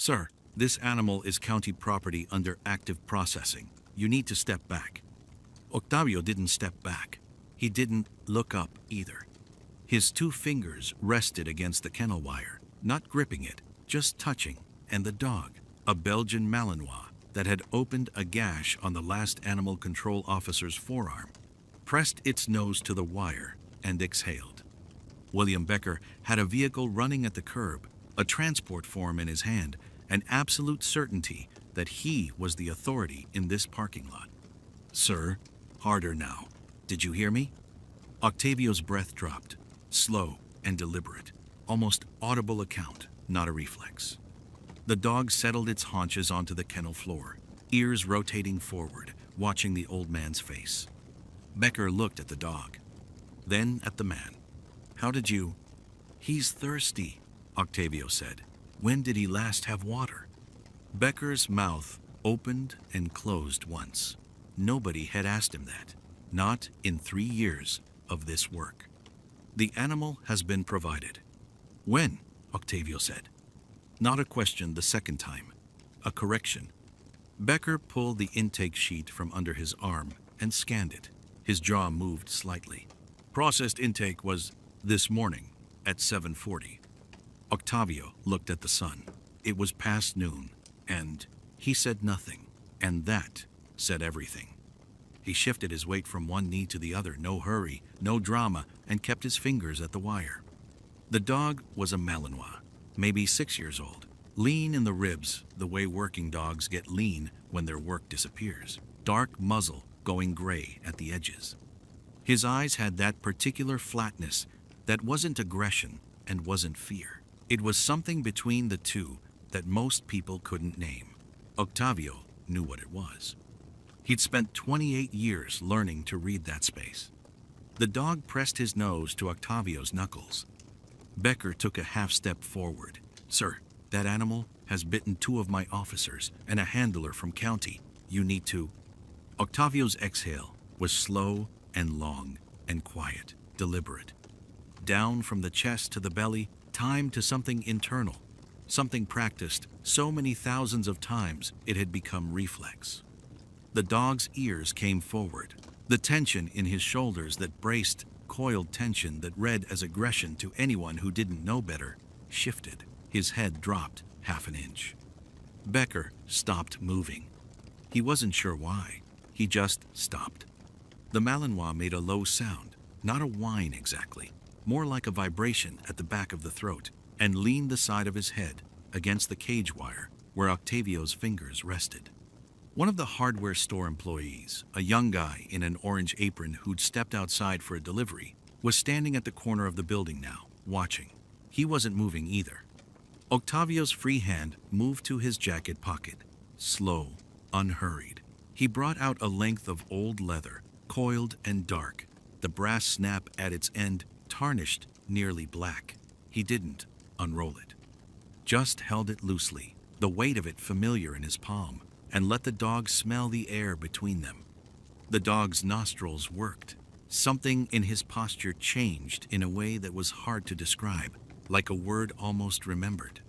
Sir, this animal is county property under active processing. You need to step back. Octavio didn't step back. He didn't look up either. His two fingers rested against the kennel wire, not gripping it, just touching, and the dog, a Belgian Malinois that had opened a gash on the last animal control officer's forearm, pressed its nose to the wire and exhaled. William Becker had a vehicle running at the curb, a transport form in his hand, an absolute certainty that he was the authority in this parking lot. Sir, harder now. Did you hear me? Octavio's breath dropped, slow and deliberate, almost audible account, not a reflex. The dog settled its haunches onto the kennel floor, ears rotating forward, watching the old man's face. Becker looked at the dog, then at the man. How did you? He's thirsty, Octavio said. When did he last have water? Becker's mouth opened and closed once. Nobody had asked him that, not in 3 years of this work. The animal has been provided. When? Octavio said. Not a question the second time, a correction. Becker pulled the intake sheet from under his arm and scanned it. His jaw moved slightly. Processed intake was this morning at 7:40. Octavio looked at the sun. It was past noon, and he said nothing, and that said everything. He shifted his weight from one knee to the other, no hurry, no drama, and kept his fingers at the wire. The dog was a Malinois, maybe 6 years old, lean in the ribs the way working dogs get lean when their work disappears, dark muzzle going gray at the edges. His eyes had that particular flatness that wasn't aggression and wasn't fear. It was something between the two that most people couldn't name. Octavio knew what it was. He'd spent 28 years learning to read that space. The dog pressed his nose to Octavio's knuckles. Becker took a half step forward. Sir, that animal has bitten 2 of my officers and a handler from county. You need to. Octavio's exhale was slow and long and quiet, deliberate. Down from the chest to the belly, timed to something internal, something practiced so many thousands of times it had become reflex. The dog's ears came forward, the tension in his shoulders that braced, coiled tension that read as aggression to anyone who didn't know better, shifted. His head dropped half an inch. Becker stopped moving. He wasn't sure why. He just stopped. The Malinois made a low sound, not a whine exactly, more like a vibration at the back of the throat, and leaned the side of his head against the cage wire where Octavio's fingers rested. One of the hardware store employees, a young guy in an orange apron who'd stepped outside for a delivery, was standing at the corner of the building now, watching. He wasn't moving either. Octavio's free hand moved to his jacket pocket, slow, unhurried. He brought out a length of old leather, coiled and dark, the brass snap at its end tarnished, nearly black. He didn't unroll it, just held it loosely, the weight of it familiar in his palm, and let the dog smell the air between them. The dog's nostrils worked. Something in his posture changed in a way that was hard to describe, like a word almost remembered.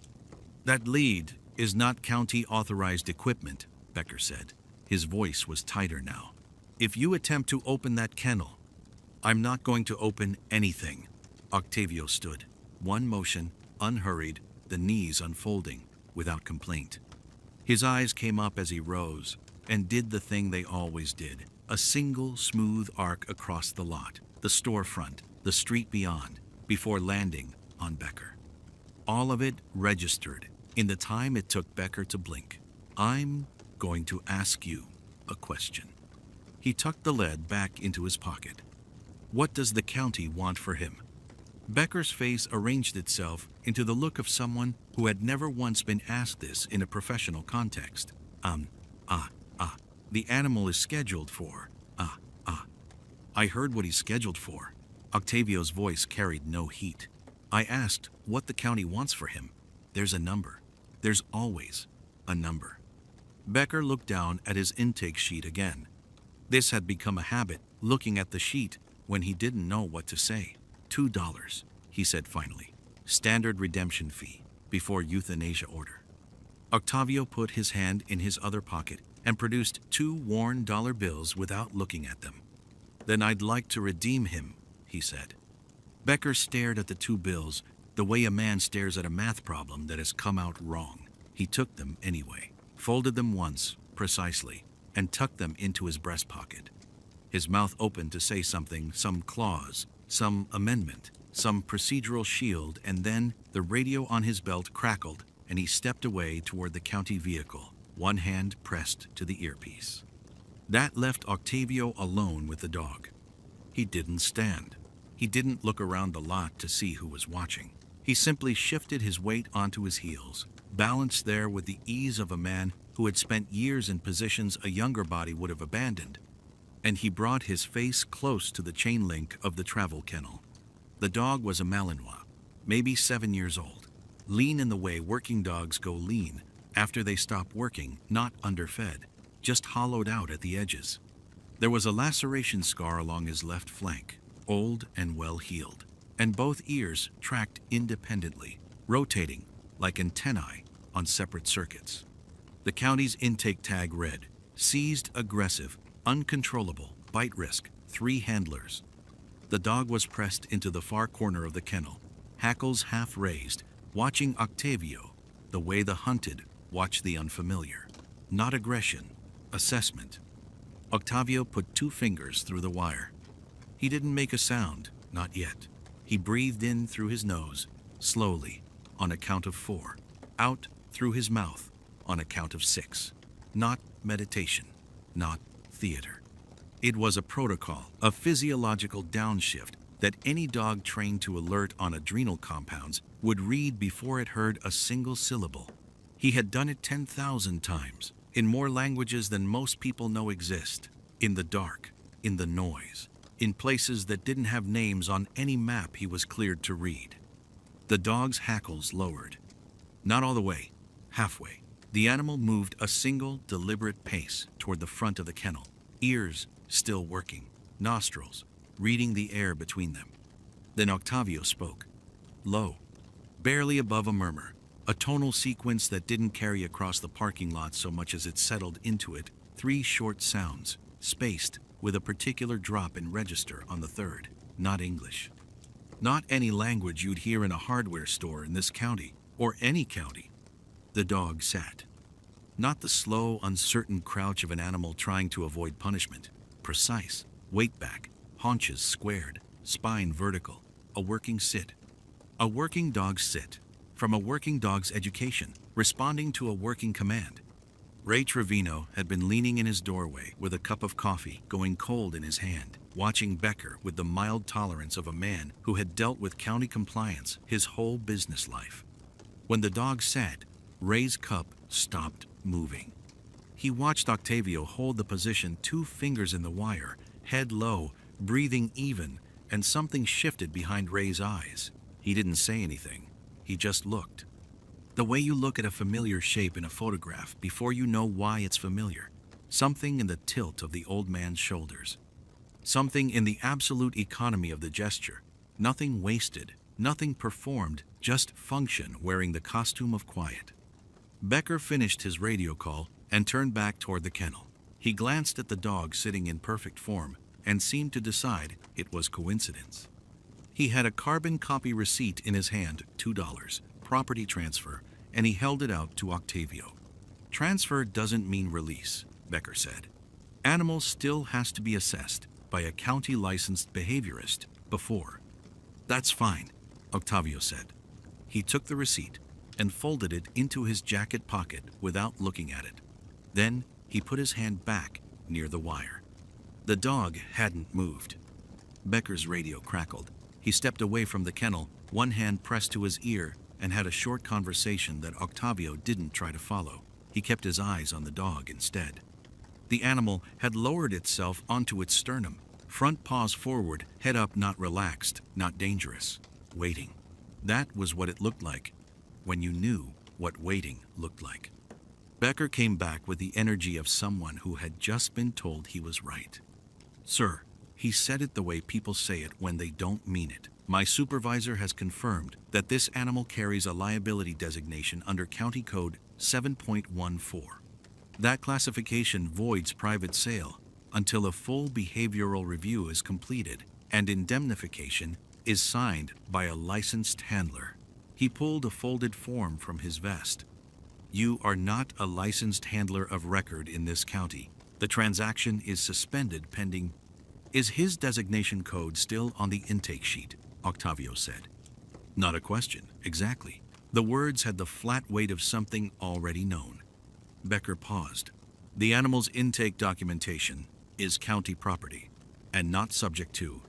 That lead is not county-authorized equipment, Becker said. His voice was tighter now. If you attempt to open that kennel, I'm not going to open anything. Octavio stood, one motion, unhurried, the knees unfolding, without complaint. His eyes came up as he rose and did the thing they always did, a single smooth arc across the lot, the storefront, the street beyond, before landing on Becker. All of it registered in the time it took Becker to blink. I'm going to ask you a question. He tucked the lead back into his pocket. What does the county want for him? Becker's face arranged itself into the look of someone who had never once been asked this in a professional context. The animal is scheduled for, I heard what he's scheduled for. Octavio's voice carried no heat. I asked what the county wants for him. There's a number. There's always a number. Becker looked down at his intake sheet again. This had become a habit, looking at the sheet when he didn't know what to say. $2, he said finally. Standard redemption fee before euthanasia order. Octavio put his hand in his other pocket and produced 2 worn dollar bills without looking at them. "Then I'd like to redeem him," he said. Becker stared at the 2 bills the way a man stares at a math problem that has come out wrong. He took them anyway, folded them once, precisely, and tucked them into his breast pocket. His mouth opened to say something, some clause, some amendment, some procedural shield, and then the radio on his belt crackled and he stepped away toward the county vehicle, one hand pressed to the earpiece. That left Octavio alone with the dog. He didn't stand. He didn't look around the lot to see who was watching. He simply shifted his weight onto his heels, balanced there with the ease of a man who had spent years in positions a younger body would have abandoned, and he brought his face close to the chain link of the travel kennel. The dog was a Malinois, maybe 7 years old, lean in the way working dogs go lean after they stop working, not underfed, just hollowed out at the edges. There was a laceration scar along his left flank, old and well-healed, and both ears tracked independently, rotating like antennae on separate circuits. The county's intake tag read, "Seized aggressive, uncontrollable, bite risk, 3 handlers." The dog was pressed into the far corner of the kennel, hackles half raised, watching Octavio the way the hunted watch the unfamiliar. Not aggression, assessment. Octavio put 2 fingers through the wire. He didn't make a sound, not yet. He breathed in through his nose, slowly, on a count of 4, out through his mouth on a count of 6. Not meditation, not theater. It was a protocol, a physiological downshift that any dog trained to alert on adrenal compounds would read before it heard a single syllable. He had done it 10,000 times, in more languages than most people know exist, in the dark, in the noise, in places that didn't have names on any map he was cleared to read. The dog's hackles lowered. Not all the way, halfway. The animal moved a single, deliberate pace toward the front of the kennel, ears still working, nostrils reading the air between them. Then Octavio spoke, low, barely above a murmur, a tonal sequence that didn't carry across the parking lot so much as it settled into it, 3 short sounds, spaced with a particular drop in register on the third, not English. Not any language you'd hear in a hardware store in this county, or any county. The dog sat. Not the slow, uncertain crouch of an animal trying to avoid punishment. Precise, weight back, haunches squared, spine vertical, a working sit. A working dog's sit, from a working dog's education, responding to a working command. Ray Trevino had been leaning in his doorway with a cup of coffee going cold in his hand, watching Becker with the mild tolerance of a man who had dealt with county compliance his whole business life. When the dog sat, Ray's cup stopped moving. He watched Octavio hold the position, 2 fingers in the wire, head low, breathing even, and something shifted behind Ray's eyes. He didn't say anything. He just looked. The way you look at a familiar shape in a photograph before you know why it's familiar. Something in the tilt of the old man's shoulders. Something in the absolute economy of the gesture. Nothing wasted, nothing performed, just function wearing the costume of quiet. Becker finished his radio call and turned back toward the kennel. He glanced at the dog sitting in perfect form and seemed to decide it was coincidence. He had a carbon copy receipt in his hand, $2, property transfer, and he held it out to Octavio. Transfer doesn't mean release, Becker said. Animal still has to be assessed by a county-licensed behaviorist before. That's fine, Octavio said. He took the receipt and folded it into his jacket pocket without looking at it. Then he put his hand back near the wire. The dog hadn't moved. Becker's radio crackled. He stepped away from the kennel, one hand pressed to his ear, and had a short conversation that Octavio didn't try to follow. He kept his eyes on the dog instead. The animal had lowered itself onto its sternum, front paws forward, head up, not relaxed, not dangerous. Waiting. That was what it looked like when you knew what waiting looked like. Becker came back with the energy of someone who had just been told he was right. Sir, he said it the way people say it when they don't mean it. My supervisor has confirmed that this animal carries a liability designation under County Code 7.14. That classification voids private sale until a full behavioral review is completed and indemnification is signed by a licensed handler. He pulled a folded form from his vest. You are not a licensed handler of record in this county. The transaction is suspended pending. Is his designation code still on the intake sheet? Octavio said. Not a question, exactly. The words had the flat weight of something already known. Becker paused. The animal's intake documentation is county property and not subject to.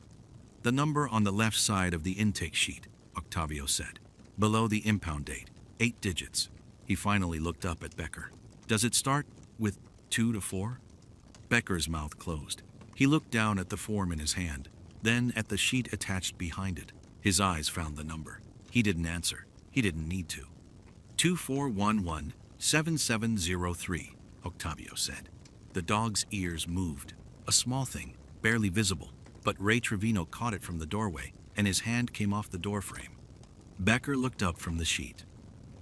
The number on the left side of the intake sheet, Octavio said. Below the impound date, 8 digits. He finally looked up at Becker. Does it start with 2 to 4? Becker's mouth closed. He looked down at the form in his hand, then at the sheet attached behind it. His eyes found the number. He didn't answer. He didn't need to. 2411-7703, Octavio said. The dog's ears moved. A small thing, barely visible, but Ray Trevino caught it from the doorway, and his hand came off the doorframe. Becker looked up from the sheet.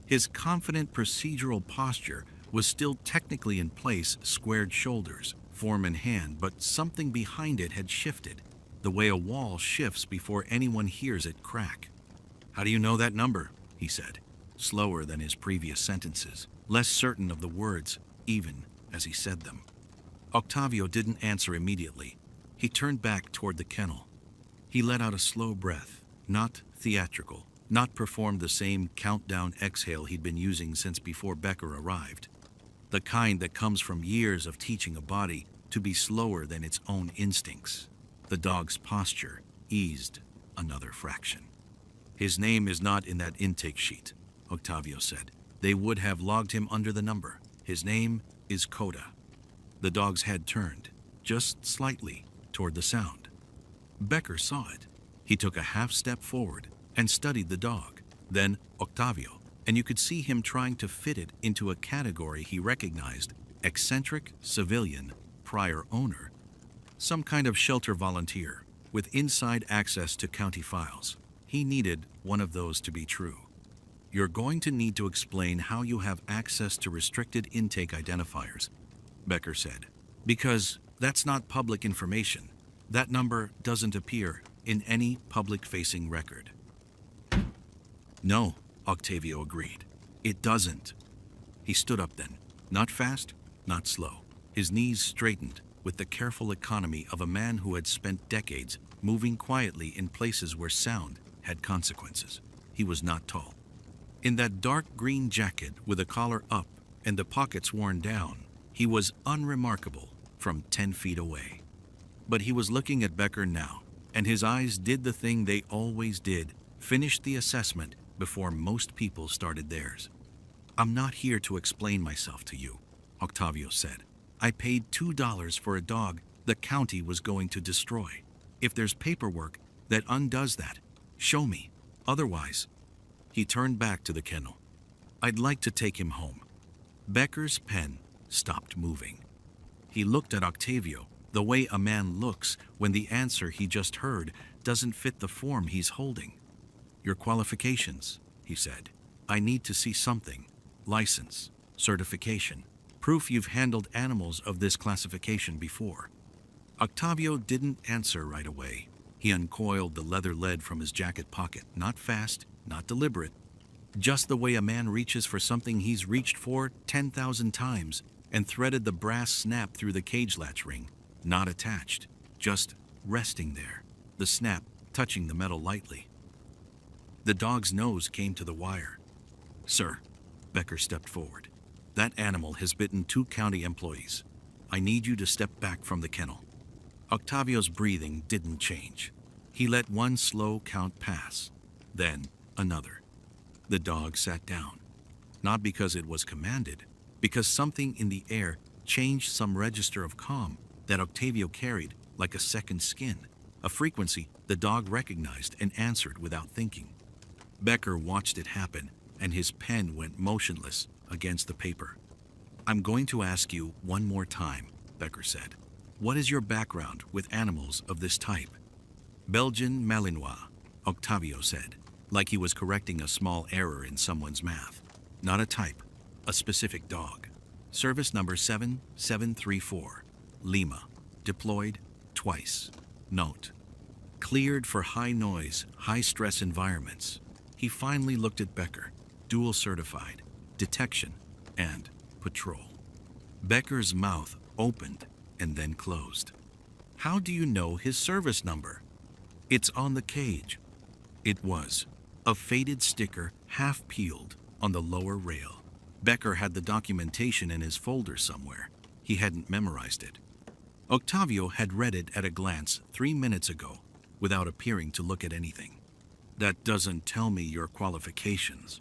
His confident procedural posture was still technically in place, squared shoulders, form in hand, but something behind it had shifted, the way a wall shifts before anyone hears it crack. How do you know that number? He said, slower than his previous sentences, less certain of the words, even as he said them. Octavio didn't answer immediately. He turned back toward the kennel. He let out a slow breath, not theatrical, not performed the same countdown exhale he'd been using since before Becker arrived. The kind that comes from years of teaching a body to be slower than its own instincts. The dog's posture eased another fraction. His name is not in that intake sheet, Octavio said. They would have logged him under the number. His name is Coda. The dog's head turned, just slightly, toward the sound. Becker saw it. He took a half step forward and studied the dog, then Octavio, and you could see him trying to fit it into a category he recognized: eccentric, civilian, prior owner. Some kind of shelter volunteer, with inside access to county files. He needed one of those to be true. You're going to need to explain how you have access to restricted intake identifiers, Becker said, because that's not public information. That number doesn't appear in any public-facing record. No, Octavio agreed. It doesn't. He stood up then, not fast, not slow. His knees straightened with the careful economy of a man who had spent decades moving quietly in places where sound had consequences. He was not tall. In that dark green jacket with a collar up and the pockets worn down, he was unremarkable from 10 feet away. But he was looking at Becker now, and his eyes did the thing they always did, finished the assessment before most people started theirs. I'm not here to explain myself to you, Octavio said. I paid $2 for a dog the county was going to destroy. If there's paperwork that undoes that, show me. Otherwise, he turned back to the kennel. I'd like to take him home. Becker's pen stopped moving. He looked at Octavio the way a man looks when the answer he just heard doesn't fit the form he's holding. Your qualifications, he said. I need to see something. License, certification, proof you've handled animals of this classification before. Octavio didn't answer right away. He uncoiled the leather lead from his jacket pocket, not fast, not deliberate, just the way a man reaches for something he's reached for 10,000 times, and threaded the brass snap through the cage latch ring, not attached, just resting there, the snap touching the metal lightly. The dog's nose came to the wire. Sir, Becker stepped forward. That animal has bitten 2 county employees. I need you to step back from the kennel. Octavio's breathing didn't change. He let one slow count pass, then another. The dog sat down, not because it was commanded, because something in the air changed some register of calm that Octavio carried like a second skin, a frequency the dog recognized and answered without thinking. Becker watched it happen, and his pen went motionless against the paper. I'm going to ask you one more time, Becker said. What is your background with animals of this type? Belgian Malinois, Octavio said, like he was correcting a small error in someone's math. Not a type, a specific dog. Service number 7734, Lima. Deployed twice. Note: cleared for high noise, high stress environments. He finally looked at Becker. Dual certified, detection, and patrol. Becker's mouth opened and then closed. How do you know his service number? It's on the cage. It was a faded sticker, half peeled, on the lower rail. Becker had the documentation in his folder somewhere. He hadn't memorized it. Octavio had read it at a glance 3 minutes ago, without appearing to look at anything. That doesn't tell me your qualifications.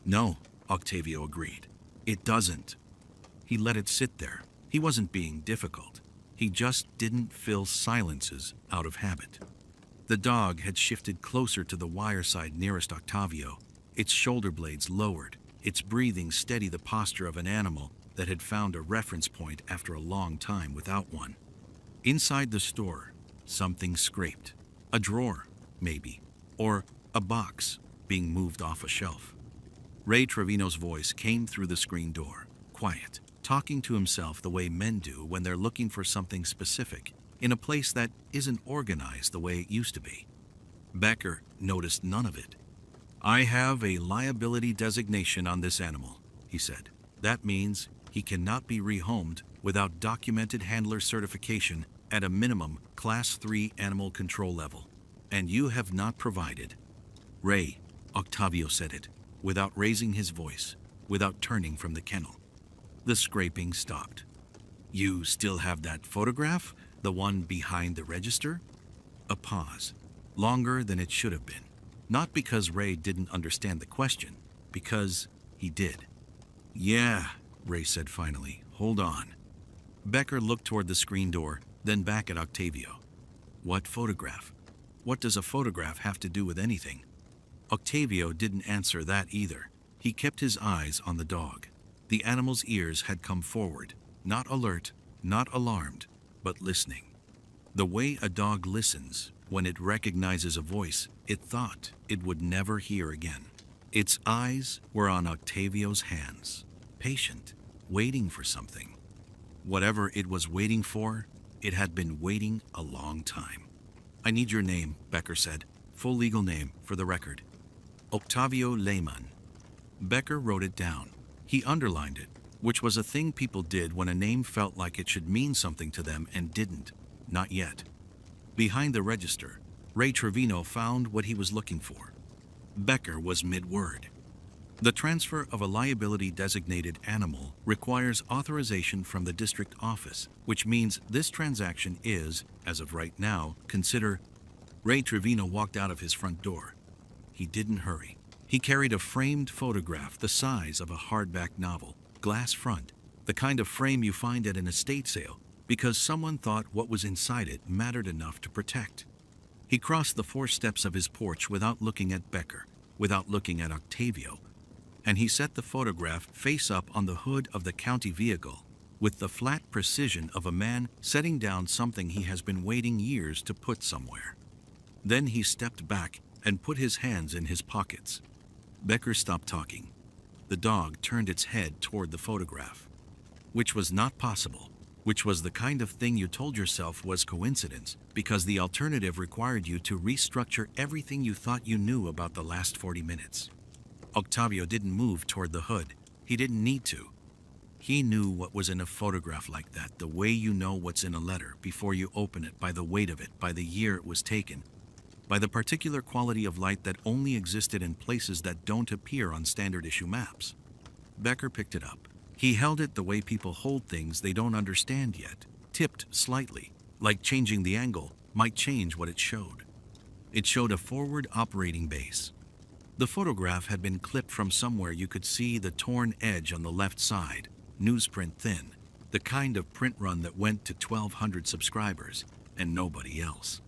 No, Octavio agreed. It doesn't. He let it sit there. He wasn't being difficult. He just didn't fill silences out of habit. The dog had shifted closer to the wire side nearest Octavio, its shoulder blades lowered, its breathing steady, the posture of an animal that had found a reference point after a long time without one. Inside the store, something scraped. A drawer, maybe, or a box being moved off a shelf. Ray Trevino's voice came through the screen door, quiet, talking to himself the way men do when they're looking for something specific, in a place that isn't organized the way it used to be. Becker noticed none of it. I have a liability designation on this animal, he said. That means he cannot be rehomed without documented handler certification at a minimum Class 3 animal control level. And you have not provided. Ray, Octavio said it, without raising his voice, without turning from the kennel. The scraping stopped. You still have that photograph? The one behind the register? A pause, longer than it should have been. Not because Ray didn't understand the question, because he did. Yeah, Ray said finally. Hold on. Becker looked toward the screen door, then back at Octavio. What photograph? What does a photograph have to do with anything? Octavio didn't answer that either. He kept his eyes on the dog. The animal's ears had come forward, not alert, not alarmed, but listening. The way a dog listens when it recognizes a voice it thought it would never hear again. Its eyes were on Octavio's hands, patient, waiting for something. Whatever it was waiting for, it had been waiting a long time. I need your name, Becker said. Full legal name, for the record. Octavio Lehmann. Becker wrote it down. He underlined it, which was a thing people did when a name felt like it should mean something to them and didn't. Not yet. Behind the register, Ray Trevino found what he was looking for. Becker was mid-word. The transfer of a liability-designated animal requires authorization from the district office, which means this transaction is, as of right now, consider. Ray Trevino walked out of his front door. He didn't hurry. He carried a framed photograph the size of a hardback novel, glass front, the kind of frame you find at an estate sale, because someone thought what was inside it mattered enough to protect. He crossed the 4 steps of his porch without looking at Becker, without looking at Octavio, and he set the photograph face up on the hood of the county vehicle, with the flat precision of a man setting down something he has been waiting years to put somewhere. Then he stepped back and put his hands in his pockets. Becker stopped talking. The dog turned its head toward the photograph, which was not possible, which was the kind of thing you told yourself was coincidence, because the alternative required you to restructure everything you thought you knew about the last 40 minutes. Octavio didn't move toward the hood. He didn't need to. He knew what was in a photograph like that, the way you know what's in a letter before you open it, by the weight of it, by the year it was taken, by the particular quality of light that only existed in places that don't appear on standard issue maps. Becker picked it up. He held it the way people hold things they don't understand yet, tipped slightly, like changing the angle might change what it showed. It showed a forward operating base. The photograph had been clipped from somewhere you could see the torn edge on the left side, newsprint thin, the kind of print run that went to 1,200 subscribers and nobody else.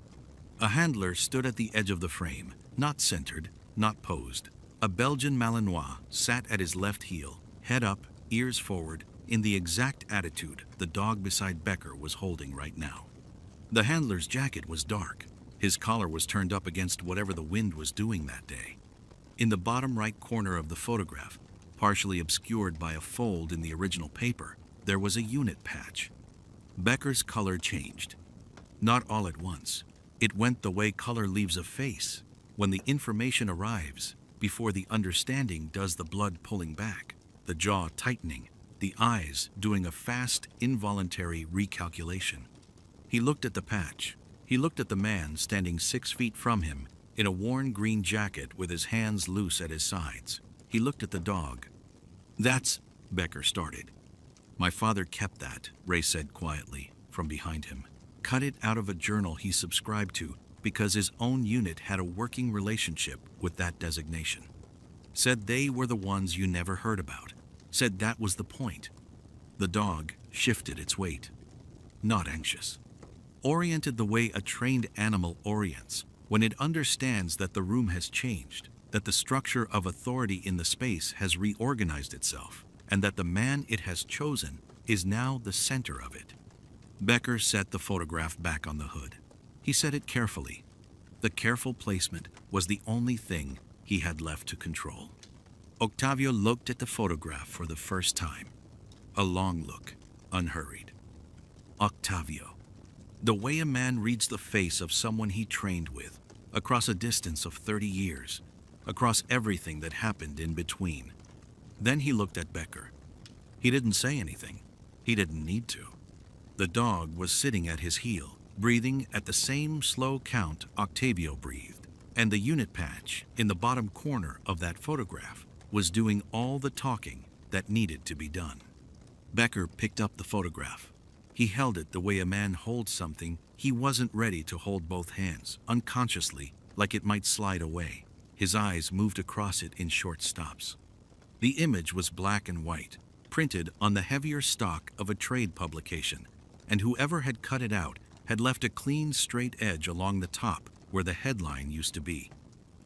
A handler stood at the edge of the frame, not centered, not posed. A Belgian Malinois sat at his left heel, head up, ears forward, in the exact attitude the dog beside Becker was holding right now. The handler's jacket was dark. His collar was turned up against whatever the wind was doing that day. In the bottom right corner of the photograph, partially obscured by a fold in the original paper, there was a unit patch. Becker's color changed. Not all at once. It went the way color leaves a face, when the information arrives, before the understanding does the blood pulling back, the jaw tightening, the eyes doing a fast, involuntary recalculation. He looked at the patch. He looked at the man standing 6 feet from him, in a worn green jacket with his hands loose at his sides. He looked at the dog. "That's," Becker started. "My father kept that," Ray said quietly, from behind him. "Cut it out of a journal he subscribed to because his own unit had a working relationship with that designation. Said they were the ones you never heard about. Said that was the point." The dog shifted its weight. Not anxious. Oriented the way a trained animal orients, when it understands that the room has changed, that the structure of authority in the space has reorganized itself, and that the man it has chosen is now the center of it. Becker set the photograph back on the hood. He set it carefully. The careful placement was the only thing he had left to control. Octavio looked at the photograph for the first time. A long look, unhurried. Octavio. The way a man reads the face of someone he trained with, across a distance of 30 years, across everything that happened in between. Then he looked at Becker. He didn't say anything. He didn't need to. The dog was sitting at his heel, breathing at the same slow count Octavio breathed, and the unit patch in the bottom corner of that photograph was doing all the talking that needed to be done. Becker picked up the photograph. He held it the way a man holds something he wasn't ready to hold both hands, unconsciously, like it might slide away. His eyes moved across it in short stops. The image was black and white, printed on the heavier stock of a trade publication, and whoever had cut it out had left a clean, straight edge along the top where the headline used to be.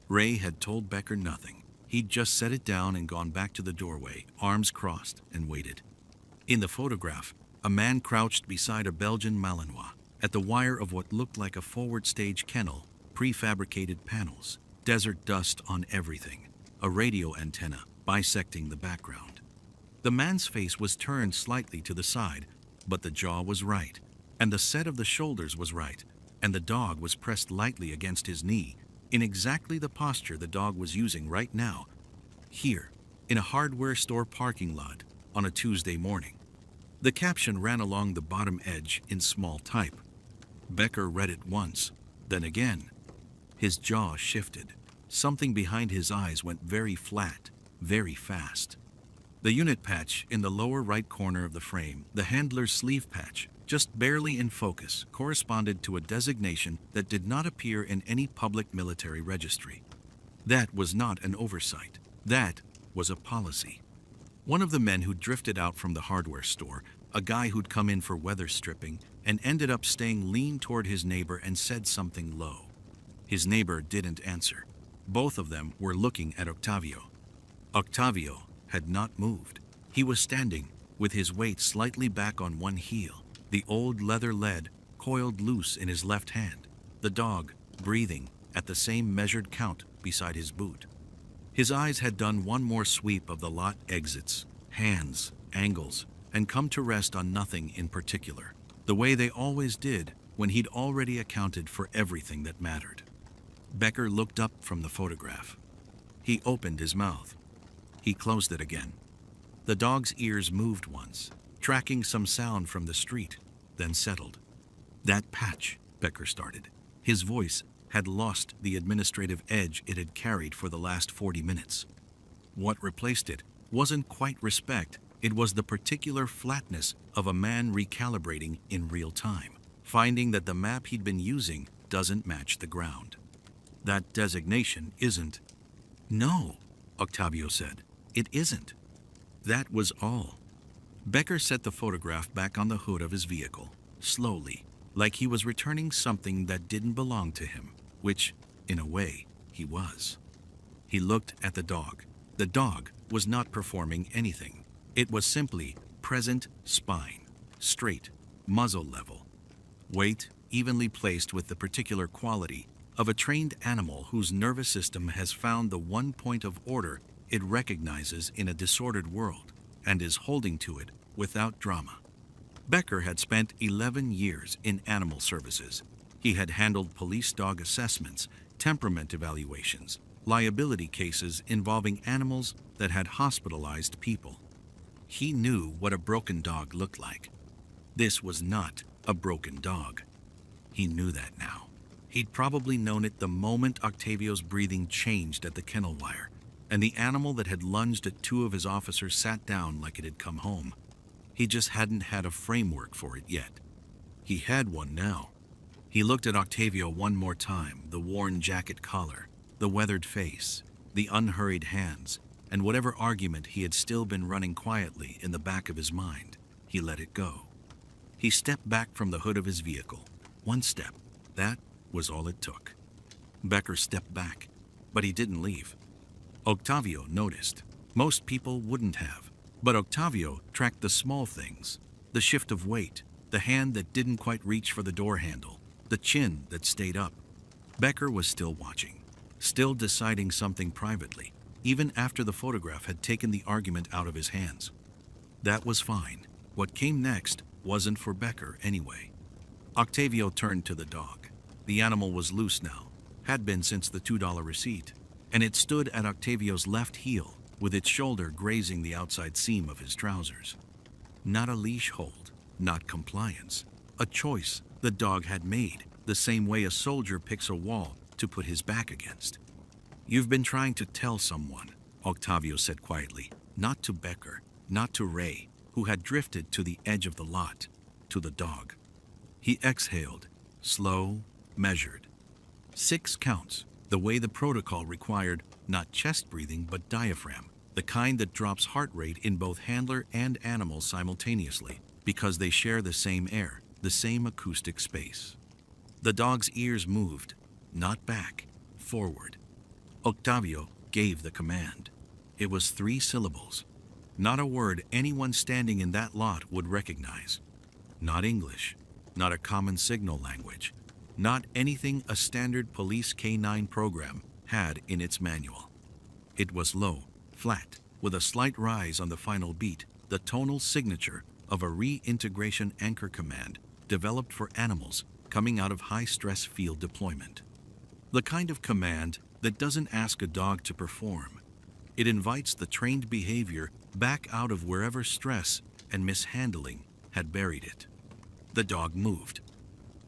Ray had told Becker nothing. He'd just set it down and gone back to the doorway, arms crossed, and waited. In the photograph, a man crouched beside a Belgian Malinois, at the wire of what looked like a forward stage kennel, prefabricated panels, desert dust on everything, a radio antenna bisecting the background. The man's face was turned slightly to the side, but the jaw was right, and the set of the shoulders was right, and the dog was pressed lightly against his knee, in exactly the posture the dog was using right now, here, in a hardware store parking lot on a Tuesday morning. The caption ran along the bottom edge in small type. Becker read it once, then again. His jaw shifted. Something behind his eyes went very flat, very fast. The unit patch in the lower right corner of the frame, the handler's sleeve patch, just barely in focus, corresponded to a designation that did not appear in any public military registry. That was not an oversight. That was a policy. One of the men who drifted out from the hardware store, a guy who'd come in for weather stripping and ended up staying lean toward his neighbor and said something low. His neighbor didn't answer. Both of them were looking at Octavio. Octavio had not moved. He was standing, with his weight slightly back on one heel, the old leather lead coiled loose in his left hand, the dog breathing at the same measured count beside his boot. His eyes had done one more sweep of the lot exits, hands, angles, and come to rest on nothing in particular, the way they always did when he'd already accounted for everything that mattered. Becker looked up from the photograph. He opened his mouth. He closed it again. The dog's ears moved once, tracking some sound from the street, then settled. "That patch," Becker started. His voice had lost the administrative edge it had carried for the last 40 minutes. What replaced it wasn't quite respect, it was the particular flatness of a man recalibrating in real time, finding that the map he'd been using doesn't match the ground. "That designation isn't." "No," Octavio said. "It isn't." That was all. Becker set the photograph back on the hood of his vehicle, slowly, like he was returning something that didn't belong to him, which, in a way, he was. He looked at the dog. The dog was not performing anything. It was simply present spine, straight, muzzle level. Weight evenly placed with the particular quality of a trained animal whose nervous system has found the one point of order it recognizes in a disordered world and is holding to it without drama. Becker had spent 11 years in animal services. He had handled police dog assessments, temperament evaluations, liability cases involving animals that had hospitalized people. He knew what a broken dog looked like. This was not a broken dog. He knew that now. He'd probably known it the moment Octavio's breathing changed at the kennel wire, and the animal that had lunged at two of his officers sat down like it had come home. He just hadn't had a framework for it yet. He had one now. He looked at Octavio one more time, the worn jacket collar, the weathered face, the unhurried hands, and whatever argument he had still been running quietly in the back of his mind. He let it go. He stepped back from the hood of his vehicle. One step. That was all it took. Becker stepped back, but he didn't leave. Octavio noticed. Most people wouldn't have, but Octavio tracked the small things, the shift of weight, the hand that didn't quite reach for the door handle, the chin that stayed up. Becker was still watching, still deciding something privately, even after the photograph had taken the argument out of his hands. That was fine. What came next wasn't for Becker anyway. Octavio turned to the dog. The animal was loose now, had been since the $2 receipt, and it stood at Octavio's left heel, with its shoulder grazing the outside seam of his trousers. Not a leash hold, not compliance. A choice the dog had made, the same way a soldier picks a wall to put his back against. "You've been trying to tell someone," Octavio said quietly, not to Becker, not to Ray, who had drifted to the edge of the lot, to the dog. He exhaled, slow, measured. 6 counts, the way the protocol required not chest breathing but diaphragm, the kind that drops heart rate in both handler and animal simultaneously, because they share the same air, the same acoustic space. The dog's ears moved, not back, forward. Octavio gave the command. It was 3 syllables. Not a word anyone standing in that lot would recognize. Not English, not a common signal language, not anything a standard police K9 program had in its manual. It was low, flat, with a slight rise on the final beat, the tonal signature of a reintegration anchor command developed for animals coming out of high-stress field deployment. The kind of command that doesn't ask a dog to perform. It invites the trained behavior back out of wherever stress and mishandling had buried it. The dog moved.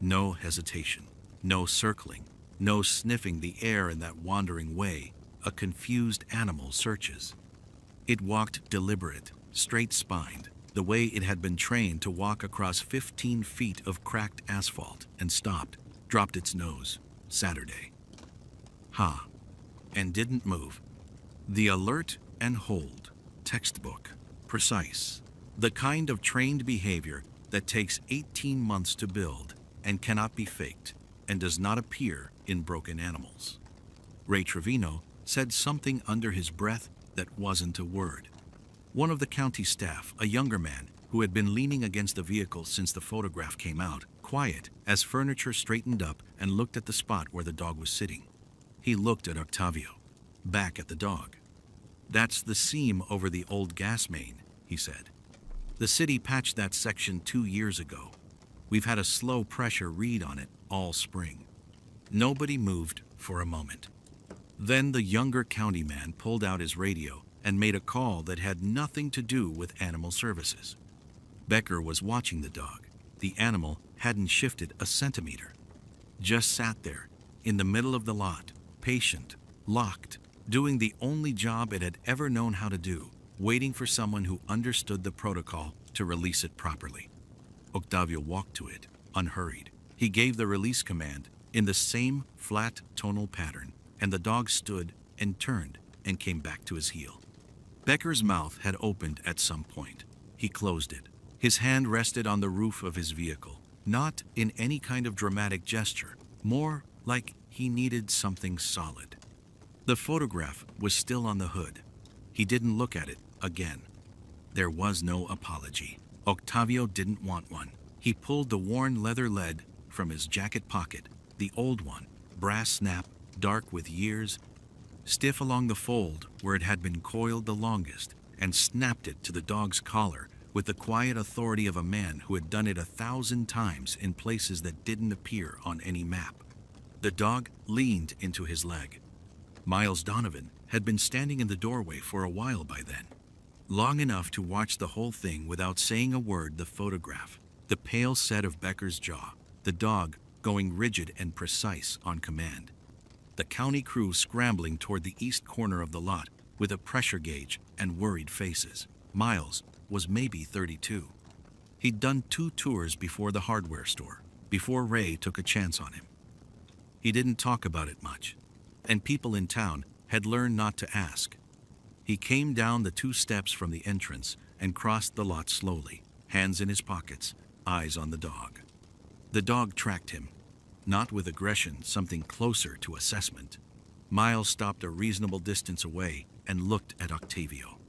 No hesitation, no circling, no sniffing the air in that wandering way a confused animal searches. It walked deliberate, straight-spined, the way it had been trained to walk across 15 feet of cracked asphalt, and stopped, dropped its nose. Saturday. Ha. And didn't move. The alert and hold, textbook, precise, the kind of trained behavior that takes 18 months to build and cannot be faked and does not appear in broken animals. Ray Trevino said something under his breath that wasn't a word. One of the county staff, a younger man who had been leaning against the vehicle since the photograph came out, quiet as furniture straightened up, and looked at the spot where the dog was sitting. He looked at Octavio, back at the dog. "That's the seam over the old gas main," he said. "The city patched that section 2 years ago. We've had a slow pressure read on it all spring." Nobody moved for a moment. Then the younger county man pulled out his radio and made a call that had nothing to do with animal services. Becker was watching the dog. The animal hadn't shifted a centimeter. Just sat there, in the middle of the lot, patient, locked, doing the only job it had ever known how to do, waiting for someone who understood the protocol to release it properly. Octavio walked to it, unhurried. He gave the release command in the same flat tonal pattern, and the dog stood and turned and came back to his heel. Becker's mouth had opened at some point. He closed it. His hand rested on the roof of his vehicle, not in any kind of dramatic gesture, more like he needed something solid. The photograph was still on the hood. He didn't look at it again. There was no apology. Octavio didn't want one. He pulled the worn leather lead from his jacket pocket, the old one, brass snap, dark with years. stiff along the fold where it had been coiled the longest, and snapped it to the dog's collar with the quiet authority of a man who had done it 1,000 times in places that didn't appear on any map. The dog leaned into his leg. Miles Donovan had been standing in the doorway for a while by then, long enough to watch the whole thing without saying a word. The photograph, the pale set of Becker's jaw, the dog going rigid and precise on command. The county crew scrambling toward the east corner of the lot with a pressure gauge and worried faces. Miles was maybe 32. He'd done 2 tours before the hardware store, before Ray took a chance on him. He didn't talk about it much, and people in town had learned not to ask. He came down the 2 steps from the entrance and crossed the lot slowly, hands in his pockets, eyes on the dog. The dog tracked him, not with aggression, something closer to assessment. Miles stopped a reasonable distance away and looked at Octavio.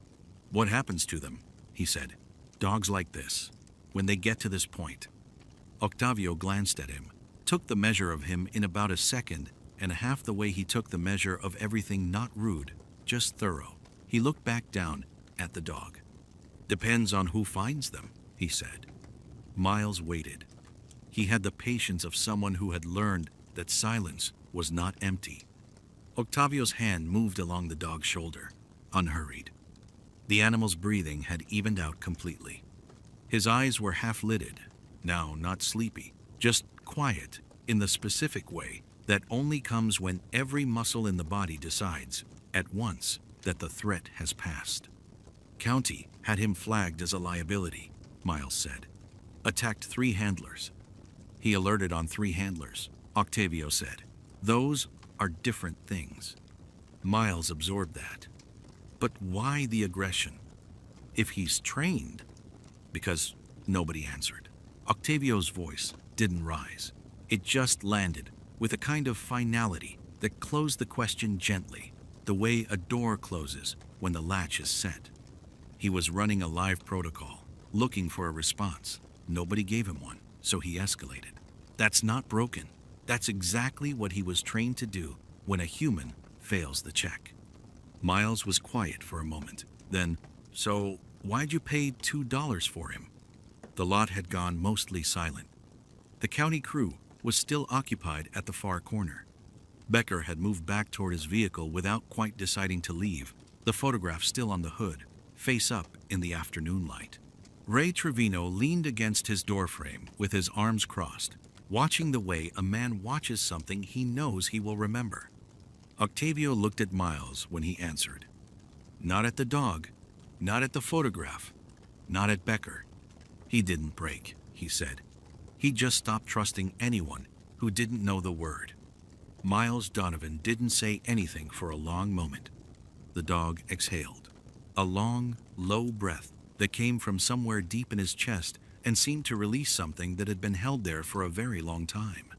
"What happens to them?" he said. "Dogs like this, when they get to this point." Octavio glanced at him, took the measure of him in about a second, and half the way he took the measure of everything not rude, just thorough. He looked back down at the dog. "Depends on who finds them," he said. Miles waited. He had the patience of someone who had learned that silence was not empty. Octavio's hand moved along the dog's shoulder, unhurried. The animal's breathing had evened out completely. His eyes were half-lidded, now not sleepy, just quiet in the specific way that only comes when every muscle in the body decides, at once, that the threat has passed. "County had him flagged as a liability," Miles said. "Attacked 3 handlers. He alerted on 3 handlers," Octavio said. "Those are different things." Miles absorbed that. But why the aggression? If he's trained? Because nobody answered. Octavio's voice didn't rise. It just landed with a kind of finality that closed the question gently, the way a door closes when the latch is set. He was running a live protocol, looking for a response. Nobody gave him one, so he escalated. That's not broken. That's exactly what he was trained to do when a human fails the check. Miles was quiet for a moment. Then, "So, why'd you pay $2 for him?" The lot had gone mostly silent. The county crew was still occupied at the far corner. Becker had moved back toward his vehicle without quite deciding to leave, the photograph still on the hood, face up in the afternoon light. Ray Trevino leaned against his doorframe with his arms crossed, watching the way a man watches something he knows he will remember. Octavio looked at Miles when he answered. Not at the dog, not at the photograph, not at Becker. He didn't break, he said. He just stopped trusting anyone who didn't know the word. Miles Donovan didn't say anything for a long moment. The dog exhaled, a long, low breath that came from somewhere deep in his chest and seemed to release something that had been held there for a very long time.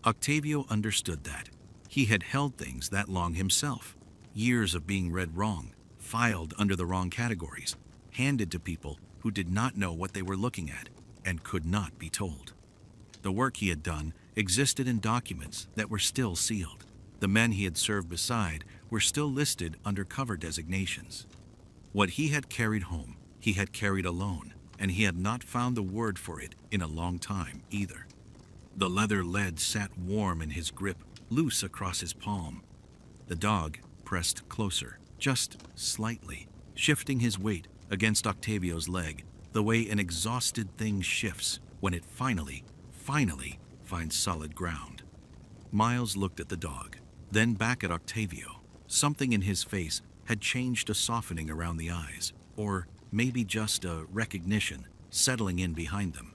Octavio understood that. He had held things that long himself. Years of being read wrong, filed under the wrong categories, handed to people who did not know what they were looking at and could not be told. The work he had done existed in documents that were still sealed. The men he had served beside were still listed under cover designations. What he had carried home, he had carried alone, and he had not found the word for it in a long time either. The leather lead sat warm in his grip, loose across his palm. The dog pressed closer, just slightly, shifting his weight against Octavio's leg, the way an exhausted thing shifts when it finally finds solid ground. Miles looked at the dog, then back at Octavio. Something in his face had changed, a softening around the eyes, or maybe just a recognition settling in behind them.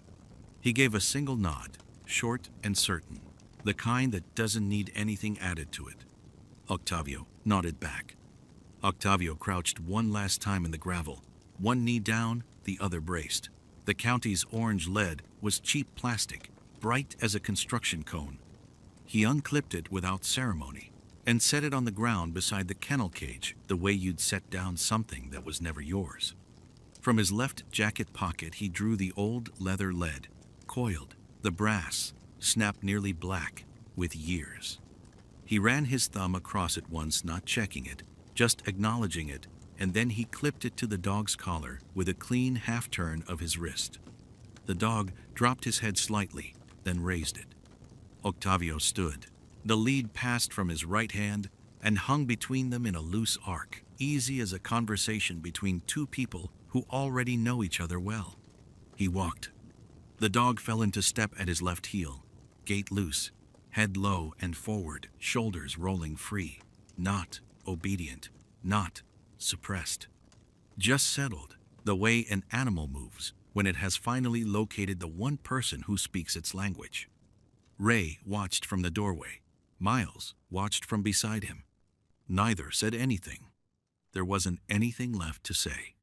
He gave a single nod, short and certain, the kind that doesn't need anything added to it. Octavio nodded back. Octavio crouched one last time in the gravel, one knee down, the other braced. The county's orange lead was cheap plastic, bright as a construction cone. He unclipped it without ceremony and set it on the ground beside the kennel cage, the way you'd set down something that was never yours. From his left jacket pocket he drew the old leather lead, coiled, the brass, snapped nearly black with years. He ran his thumb across it once, not checking it, just acknowledging it, and then he clipped it to the dog's collar with a clean half-turn of his wrist. The dog dropped his head slightly, then raised it. Octavio stood. The lead passed from his right hand and hung between them in a loose arc, easy as a conversation between two people who already know each other well. He walked. The dog fell into step at his left heel, gait loose, head low and forward, shoulders rolling free, not obedient, not suppressed. Just settled, the way an animal moves when it has finally located the one person who speaks its language. Ray watched from the doorway. Miles watched from beside him. Neither said anything. There wasn't anything left to say.